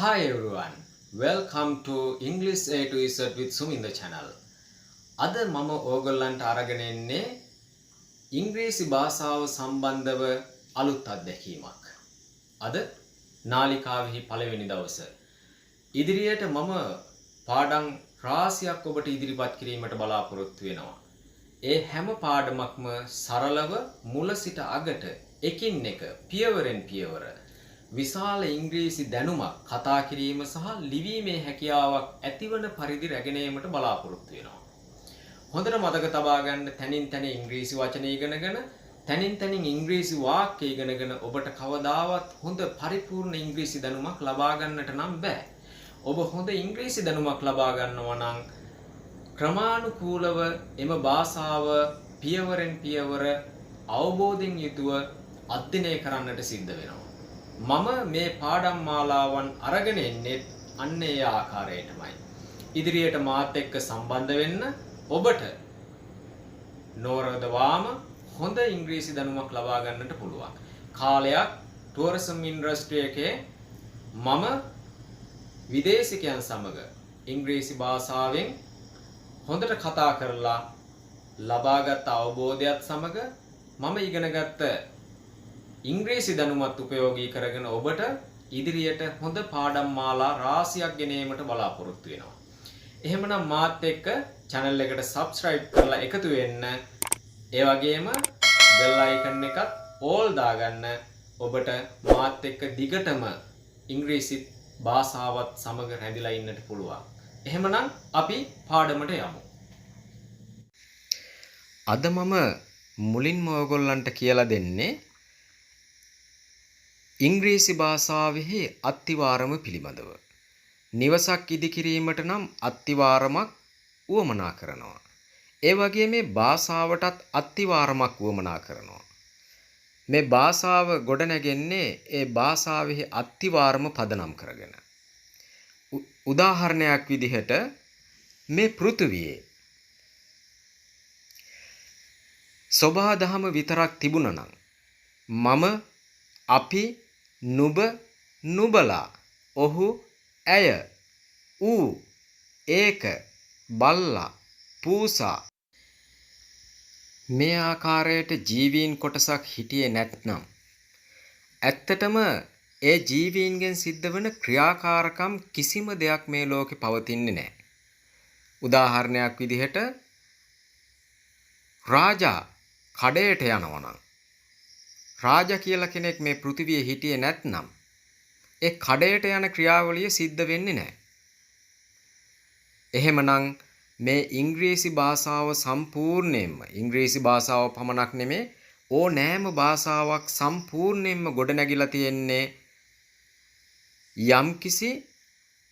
Hi everyone, welcome to English A to Z with Suminda channel. අද මම ඕගොල්ලන්ට අරගෙන එන්නේ ඉංග්‍රීසි භාෂාව සම්බන්ධව අලුත් අත්දැකීමක්. අද නාලිකාවෙහි පළවෙනි දවස. ඉදිරියට මම පාඩම් රාශියක් ඔබට ඉදිරිපත් කිරීමට බලාපොරොත්තු වෙනවා. ඒ හැම පාඩමක්ම සරලව මුල සිට අගට එකින් එක පියවරෙන් පියවර විශාල ඉංග්‍රීසි දැනුමක් කතා කිරීම සහ ලිවීමේ හැකියාවක් ඇතිවන පරිදි රැගෙන ඒමට බලාපොරොත්තු වෙනවා. හොඳට මතක තබා ගන්න තනින් තන ඉංග්‍රීසි වචන ඉගෙනගෙන තනින් තනින් ඉංග්‍රීසි වාක්‍ය ඉගෙනගෙන ඔබට කවදාවත් හොඳ පරිපූර්ණ ඉංග්‍රීසි දැනුමක් ලබා ගන්නට නම් බෑ. ඔබ හොඳ ඉංග්‍රීසි දැනුමක් ලබා ගන්නවා නම් ක්‍රමානුකූලව එම භාෂාව පියවරෙන් පියවර අවබෝධයෙන් යුතුව අධ්‍යයනය කරන්නට සිද්ධ වෙනවා. මම මේ පාඩම් මාලාවන් අරගෙන එන්නේ අන්න ඒ ආකාරයටමයි. ඉදිරියට මාත් එක්ක සම්බන්ධ වෙන්න ඔබට නෝරදවාම හොඳ ඉංග්‍රීසි දැනුමක් ලබා ගන්නට පුළුවන්. කාලයක් ටුවරිසම් ඉන්ඩස්ට්‍රි එකේ මම විදේශිකයන් සමග ඉංග්‍රීසි භාෂාවෙන් හොඳට කතා කරලා ලබාගත් අවබෝධයත් සමග මම ඉගෙනගත්ත ඉංග්‍රීසි දැනුමත් උපයෝගී කරගෙන ඔබට ඉදිරියට හොඳ පාඩම් මාලා රාශියක් ගෙනීමට බලාපොරොත්තු වෙනවා. එහෙමනම් මාත් එක්ක channel එකට subscribe කරලා එකතු වෙන්න. ඒ වගේම bell icon එකත් all දාගන්න. ඔබට මාත් එක්ක දිගටම ඉංග්‍රීසි භාෂාවත් සමග රැඳිලා ඉන්නට පුළුවන්. එහෙමනම් අපි පාඩමට යමු. අද මම මුලින්ම ඔයගොල්ලන්ට කියලා දෙන්නේ ඉංග්‍රීසි භාෂාවෙහි අත්තිවාරම පිළිබඳව. නිවසක් ඉදිකිරීමට නම් අත්තිවාරමක් උවමනා කරනවා. ඒ වගේ මේ භාෂාවටත් අත්තිවාරමක් උවමනා කරනවා. මේ භාෂාව ගොඩනැගෙන්නේ ඒ භාෂාවෙහි අත්තිවාරම පදනම් කරගෙන. උදාහරණයක් විදිහට මේ පෘථුවියේ සබහාදහම විතරක් තිබුණා නම් මම අපි නුඹ නුඹලා ඔහු ඇය ඌ ඒක බල්ලා පූසා මේ ආකාරයට ජීවීන් කොටසක් හිටියේ නැත්නම් ඇත්තටම ඒ ජීවීන්ගෙන් සිද්ධ වෙන ක්‍රියාකාරකම් කිසිම දෙයක් මේ ලෝකේ පවතින්නේ නැහැ. උදාහරණයක් විදිහට රාජා කඩේට යනවා නම් රාජා කියලා කෙනෙක් මේ පෘථිවියේ හිටියේ නැත්නම් ඒ කඩේට යන ක්‍රියාවලිය සිද්ධ වෙන්නේ නැහැ. එහෙමනම් මේ ඉංග්‍රීසි භාෂාව සම්පූර්ණයෙන්ම ඉංග්‍රීසි භාෂාව පමණක් නෙමේ ඕනෑම භාෂාවක් සම්පූර්ණයෙන්ම ගොඩනැගිලා තියෙන්නේ යම්කිසි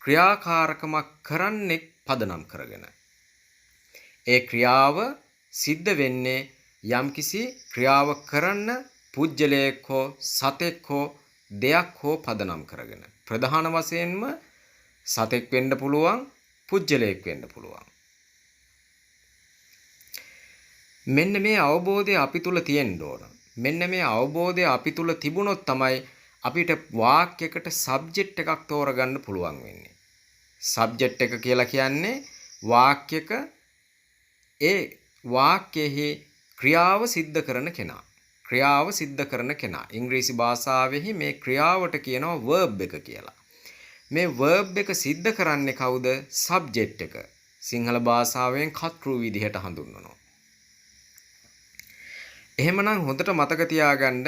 ක්‍රියාකාරකමක් කරන්නෙක් පදනම් කරගෙන. ඒ ක්‍රියාව සිද්ධ වෙන්නේ යම්කිසි ක්‍රියාව කරන්න පුජ්‍යලයක් හෝ සතෙක් හෝ දෙයක් හෝ පදනම් කරගෙන. ප්‍රධාන වශයෙන්ම සතෙක් වෙන්න පුළුවන්, පුජ්‍යලයක් වෙන්න පුළුවන්. මෙන්න මේ අවබෝධය අපි තුල තියෙන්න ඕන. මෙන්න මේ අවබෝධය අපි තුල තිබුණොත් තමයි අපිට වාක්‍යයකට සබ්ජෙක්ට් එකක් තෝරගන්න පුළුවන් වෙන්නේ. සබ්ජෙක්ට් එක කියලා කියන්නේ වාක්‍යයක ඒ වාක්‍යෙහි ක්‍රියාව සිද්ධ කරන කෙනා. ක්‍රියාව සිද්ධ කරන කෙනා. ඉංග්‍රීසි භාෂාවෙහි මේ ක්‍රියාවට කියනවා verb එක කියලා. මේ verb එක සිද්ධ කරන්නේ කවුද? subject එක. සිංහල භාෂාවෙන් කර්තෘ විදිහට හඳුන්වනවා. එහෙමනම් හොඳට මතක තියාගන්න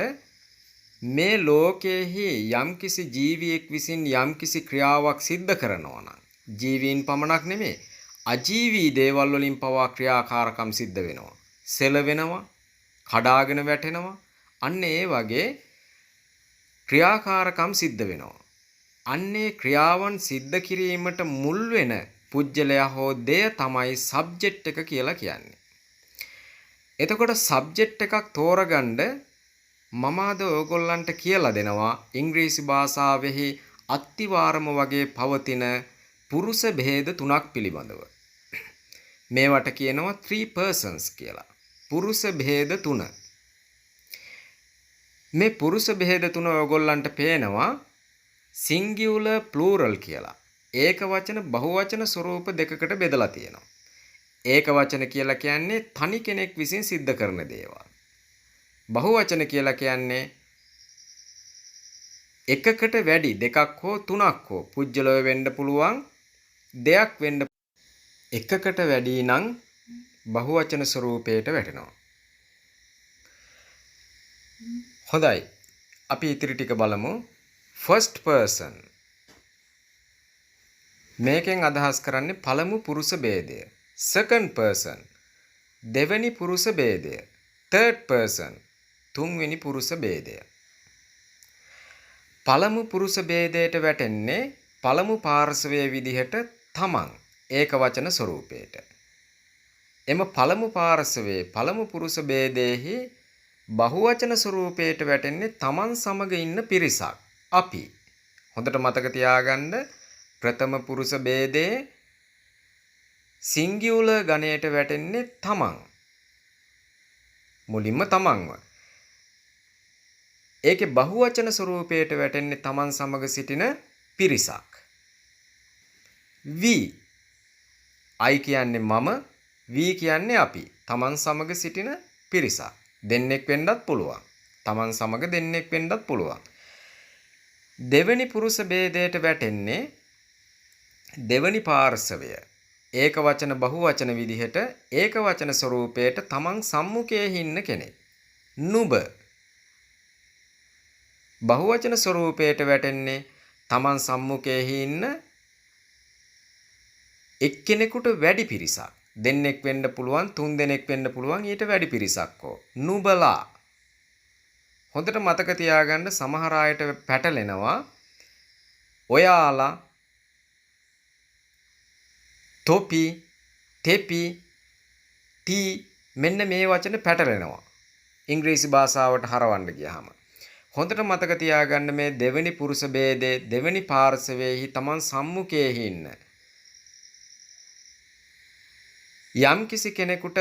මේ ලෝකයේහි යම්කිසි ජීවියෙක් විසින් යම්කිසි ක්‍රියාවක් සිද්ධ කරනවා නම් ජීවීන් පමණක් නෙමෙයි අජීවී දේවල් වලින් පවා ක්‍රියාකාරකම් සිද්ධ වෙනවා. සෙලවෙනවා, කඩාගෙන වැටෙනවා. අන්න ඒ වගේ ක්‍රියාකාරකම් සිද්ධ වෙනවා. අන්නේ ක්‍රියාවන් සිද්ධ කිරීමට මුල් වෙන පුජ්‍යලයා හෝ දෙය තමයි සබ්ජෙක්ට් එක කියලා කියන්නේ. එතකොට සබ්ජෙක්ට් එකක් තෝරගන්න මම අද ඔයගොල්ලන්ට කියලා දෙනවා ඉංග්‍රීසි භාෂාවෙහි අත්තිවාරම වගේ පවතින පුරුෂ භේද තුනක් පිළිබඳව. මේවට කියනවා three persons කියලා. පුරුෂ භේද තුන. මේ පුරුෂ භේද තුන ඔයගොල්ලන්ට පේනවා singular plural කියලා. ඒක වචන බහුවචන ස්වරූප දෙකකට බෙදලා තියෙනවා. ඒක වචන කියලා කියන්නේ තනි කෙනෙක් විසින් සිද්ධ කරන දේවල්. බහුවචන කියලා කියන්නේ එකකට වැඩි දෙකක් හෝ තුනක් හෝ පුජ්‍යලව වෙන්න පුළුවන් දෙයක් වෙන්න එකකට වැඩි නම් බහුවචන ස්වරූපයට වැටෙනවා. හොඳයි. අපි ඉතිරි ටික බලමු. first person. මේකෙන් අදහස් කරන්නේ පළමු පුරුෂ භේදය. second person. දෙවෙනි පුරුෂ භේදය. third person. තුන්වෙනි පුරුෂ භේදය. පළමු පුරුෂ භේදයට වැටෙන්නේ පළමු පාර්ශවයේ විදිහට තමන් ඒක වචන ස්වරූපයට. එම පළමු පාර්ශවයේ පළමු පුරුෂ භේදයේහි බහුවචන ස්වරූපයට වැටෙන්නේ තමන් සමග ඉන්න පිරිසක්. අපි. හොඳට මතක තියාගන්න ප්‍රථම පුරුෂ භේදයේ සිංගියුලර් ගණයට වැටෙන්නේ තමන්. මුලින්ම තමන්ව. ඒකේ බහුවචන ස්වරූපයට වැටෙන්නේ තමන් සමග සිටින පිරිසක්. we. I කියන්නේ මම, we කියන්නේ අපි. තමන් සමග සිටින පිරිසක්. දෙන්නෙක් වෙන්නත් පුළුවන්. තමන් සමග දෙන්නෙක් වෙන්නත් පුළුවන්. දෙවෙනි පුරුෂ භේදයට වැටෙන්නේ දෙවෙනි පාර්ශවය. ඒක වචන බහුවචන විදිහට ඒක වචන ස්වරූපයට තමන් සම්මුඛයේ ඉන්න කෙනෙක්. නුඹ. බහුවචන ස්වරූපයට වැටෙන්නේ තමන් සම්මුඛයේ ඉන්න එක්කෙනෙකුට වැඩි පිරිසක්. දෙන්නෙක් වෙන්න පුළුවන්, තුන් දෙනෙක් වෙන්න පුළුවන්, ඊට වැඩි පිරිසක් හෝ. නුඹලා. හොඳට මතක තියාගන්න සමහර අයට පැටලෙනවා. ඔයාලා, තොපි, තෙපි, ටී මෙන්න මේ වචන පැටලෙනවා. ඉංග්‍රීසි භාෂාවට හරවන්න ගියාම. හොඳට මතක තියාගන්න මේ දෙවෙනි පුරුෂ භේදයේ දෙවෙනි පාර්ශවයේහි තමන් සම්මුඛයේ ඉන්න යම් කිසි කෙනෙකුට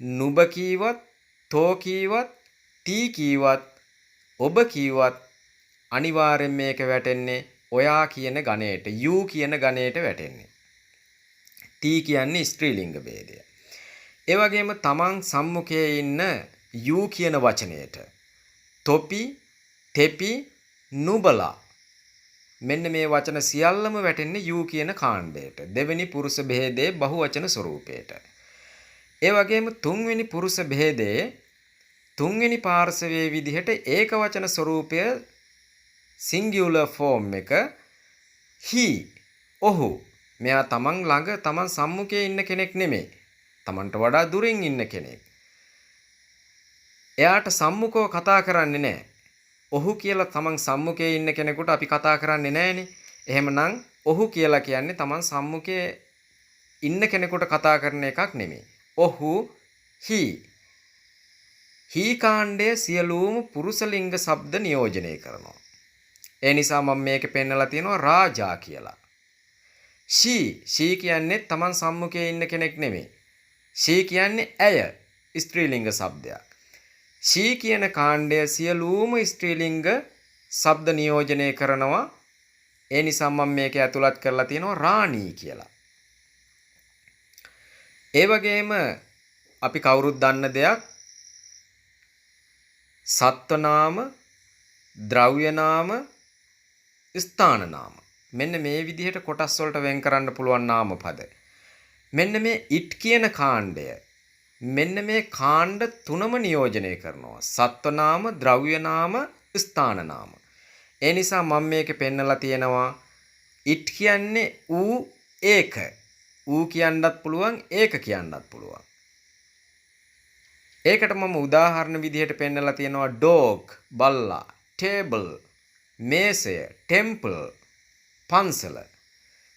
නුඹ කීවත්, තෝ කීවත්, තී කීවත්, ඔබ කීවත් අනිවාර්යෙන් මේක වැටෙන්නේ ඔයා කියන ගණයට, you කියන ගණයට වැටෙන්නේ. තී කියන්නේ ස්ත්‍රීලිංග ભેදය. ඒ වගේම තමන් සම්මුඛයේ ඉන්න you කියන වචනයට තොපි, තෙපි, නුඹලා මෙන්න මේ වචන සියල්ලම වැටෙන්නේ you කියන කාණ්ඩයට. දෙවෙනි පුරුෂ භේදයේ බහුවචන ස්වරූපයට. ඒ වගේම තුන්වෙනි පුරුෂ භේදයේ තුන්වෙනි පාර්ශවයේ විදිහට ඒක වචන ස්වරූපය singular form එක he. ඔහු. මෙයා තමන් ළඟ තමන් සම්මුඛයේ ඉන්න කෙනෙක් නෙමෙයි. තමන්ට වඩා දුරින් ඉන්න කෙනෙක්. එයාට සම්මුඛව කතා කරන්නේ නැහැ. ඔහු කියලා තමන් සම්මුඛයේ ඉන්න කෙනෙකුට අපි කතා කරන්නේ නැහනේ. එහෙමනම් ඔහු කියලා කියන්නේ තමන් සම්මුඛයේ ඉන්න කෙනෙකුට කතා කරන එකක් නෙමෙයි. ඔහු he. he කාණ්ඩයේ සියලුම පුරුෂලිංග ශබ්ද නියෝජනය කරනවා. ඒ නිසා මම මේක පෙන්නලා තියෙනවා රාජා කියලා. she කියන්නේ තමන් සම්මුඛයේ ඉන්න කෙනෙක් නෙමෙයි. she කියන්නේ ඇය ස්ත්‍රීලිංග શબ્දයක්. she කියන කාණ්ඩය සියලුම ස්ත්‍රීලිංග ශබ්ද නියෝජනය කරනවා. ඒ නිසා මම මේක ඇතුළත් කරලා තියෙනවා රාණී කියලා. ඒ වගේම අපි කවුරුත් දන්න දෙයක් සත්ව නාම, ද්‍රව්‍ය නාම, ස්ථාන නාම. මෙන්න මේ විදිහට කොටස් වලට වෙන් කරන්න පුළුවන් නාම පද. මෙන්න මේ it කියන කාණ්ඩය මෙන්න මේ කාණ්ඩ තුනම නියෝජනය කරනවා. සත්ව නාම, ද්‍රව්‍ය නාම, ස්ථාන නාම. ඒ නිසා මම මේක පෙන්නලා තියෙනවා it කියන්නේ ඌ ඒක. ඌ කියන්නත් පුළුවන්, ඒක කියන්නත් පුළුවන්. ඒකට මම උදාහරණ විදිහට පෙන්නලා තියෙනවා dog බල්ලා, table මේසය, temple පන්සල.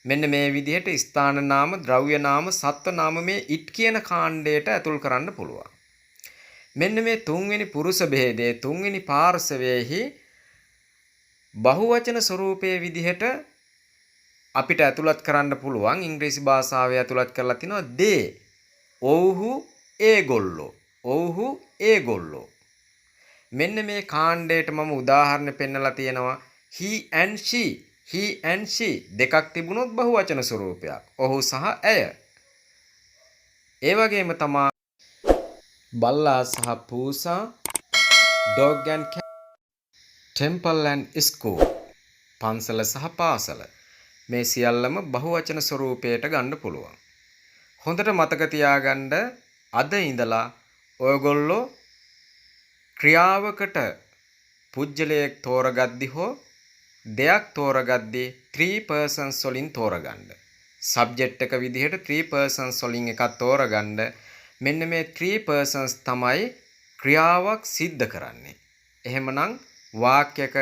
මෙන්න මේ විදිහට ස්ථාන නාම, ද්‍රව්‍ය නාම, සත්ව නාම මේ it කියන කාණ්ඩයට ඇතුල් කරන්න පුළුවන්. මෙන්න මේ තුන්වෙනි පුරුෂ භේදයේ තුන්වෙනි පාර්ශවයේහි බහුවචන ස්වරූපයේ විදිහට අපිට ඇතුළත් කරන්න පුළුවන්. ඉංග්‍රීසි භාෂාවේ ඇතුළත් කරලා තිනවා they. ඔව්හු ඒගොල්ලෝ. ඔව්හු ඒගොල්ලෝ. මෙන්න මේ කාණ්ඩයට මම උදාහරණ පෙන්නලා තියෙනවා he and she. he and she දෙකක් තිබුණොත් බහුවචන ස්වරූපයක්. ඔහු සහ ඇය. ඒ වගේම තමා බල්ලා සහ පූසා, dog and cat, temple and school, පන්සල සහ පාසල. මේ සියල්ලම බහුවචන ස්වරූපයට ගන්න පුළුවන්. හොඳට මතක තියාගන්න අද ඉඳලා ඔයගොල්ලෝ ක්‍රියාවකට පුජ්‍යලයක් තෝරගද්දි හෝ දෙයක් තෝරගද්දි three persons වලින් තෝරගන්න. subject එක විදිහට three persons වලින් එකක් තෝරගන්න. මෙන්න මේ three persons තමයි ක්‍රියාවක් සිද්ධ කරන්නේ. එහෙමනම් වාක්‍යයක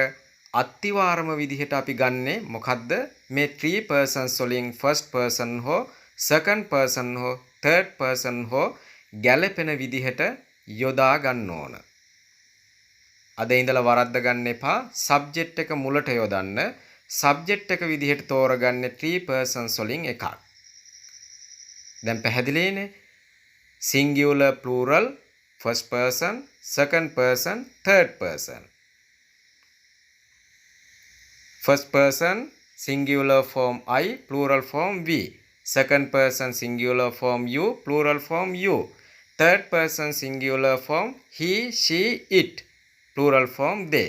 අත්තිවාරම විදිහට අපි ගන්නෙ මොකද්ද? මේ three persons වලින් first person හෝ second person හෝ third person හෝ ගැළපෙන විදිහට යොදා ගන්න ඕන. අද ඉඳලා වරද්ද ගන්න එපා. subject එක මුලට යොදන්න. subject එක විදිහට තෝරගන්නේ three persons වලින් එකක්. දැන් පැහැදිලිනේ? singular plural first person, second person, third person. First person singular form I, plural form we. Second person singular form you, plural form you. Third person singular form he, she, it, plural form they.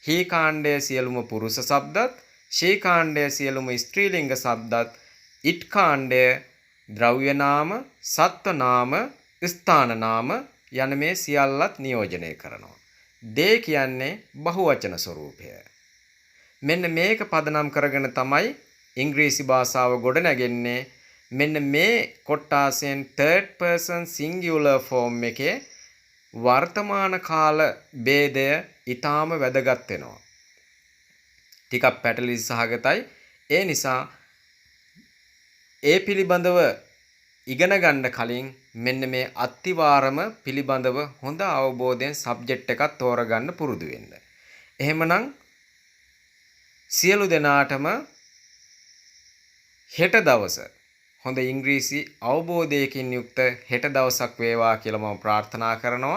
he කාණ්ඩයේ සියලුම පුරුෂ શબ્දත්, she කාණ්ඩයේ සියලුම ස්ත්‍රීලිංග શબ્දත්, it කාණ්ඩය ද්‍රව්‍ය නාම, සත්ව නාම, ස්ථාන නාම යන මේ සියල්ලත් නියෝජනය කරනවා. they කියන්නේ බහුවචන ස්වරූපය. මෙන්න මේක පදනම් කරගෙන තමයි ඉංග්‍රීසි භාෂාව ගොඩ නැගෙන්නේ. මෙන්න මේ කොටාසෙන් third person singular form එකේ වර්තමාන කාල ભેදය ඊටාම වැදගත් වෙනවා. ටිකක් පැටලී සහගතයි. ඒ නිසා ඒ පිළිබඳව ඉගෙන ගන්න කලින් මෙන්න මේ අත්තිවාරම පිළිබඳව හොඳ අවබෝධයෙන් සබ්ජෙක්ට් එකක් තෝරගන්න පුරුදු වෙන්න. එහෙමනම් සියලු දෙනාටම හෙට දවස හොඳ ඉංග්‍රීසි අවබෝධයකින් යුක්ත හෙට දවසක් වේවා කියලා මම ප්‍රාර්ථනා කරනවා.